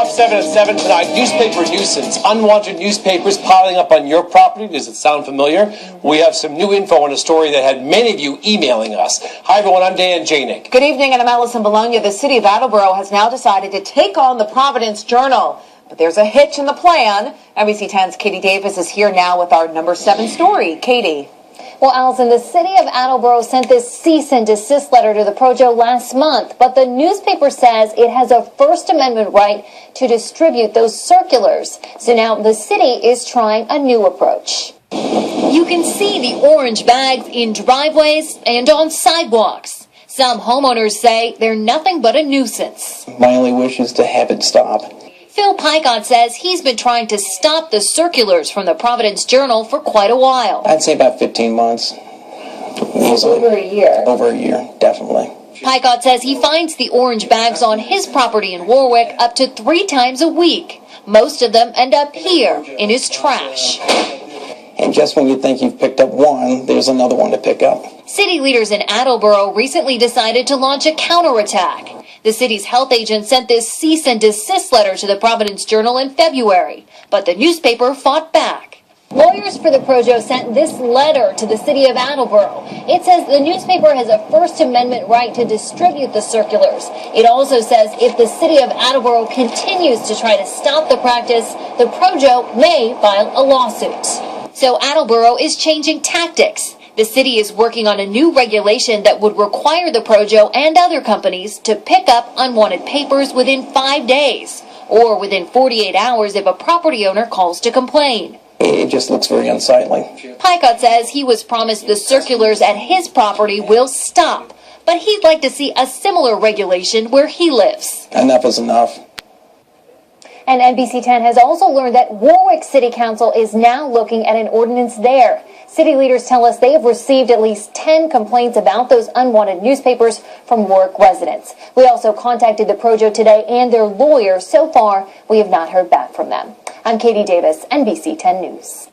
off 7 at 7 tonight. Newspaper nuisance. Unwanted newspapers piling up on your property. Does it sound familiar? We have some new info on a story that had many of you emailing us. Hi, everyone. I'm Dan Janik. Good evening, and I'm Allison Bologna. The city of Attleboro has now decided to take on the Providence Journal. But there's a hitch in the plan. NBC 10's Katie Davis is here now with our number 7 story. Katie. Well, Allison, the city of Attleboro sent this cease and desist letter to the Projo last month, but the newspaper says it has a First Amendment right to distribute those circulars. So now the city is trying a new approach. You can see the orange bags in driveways and on sidewalks. Some homeowners say they're nothing but a nuisance. My only wish is to have it stop. Phil Picott says he's been trying to stop the circulars from the Providence Journal for quite a while. I'd say about 15 months. Over a year. Over a year, definitely. Picott says he finds the orange bags on his property in Warwick up to 3 times a week. Most of them end up here in his trash. And just when you think you've picked up one, there's another one to pick up. City leaders in Attleboro recently decided to launch a counterattack. The city's health agent sent this cease and desist letter to the Providence Journal in February, but the newspaper fought back. Lawyers for the Projo sent this letter to the city of Attleboro. It says the newspaper has a First Amendment right to distribute the circulars. It also says if the city of Attleboro continues to try to stop the practice, the Projo may file a lawsuit. So Attleboro is changing tactics. The city is working on a new regulation that would require the Projo and other companies to pick up unwanted papers within 5 days, or within 48 hours if a property owner calls to complain. It just looks very unsightly. Picott says he was promised the circulars at his property will stop, but he'd like to see a similar regulation where he lives. Enough is enough. And NBC 10 has also learned that Warwick City Council is now looking at an ordinance there. City leaders tell us they have received at least 10 complaints about those unwanted newspapers from Warwick residents. We also contacted the Projo today and their lawyer. So far, we have not heard back from them. I'm Katie Davis, NBC 10 News.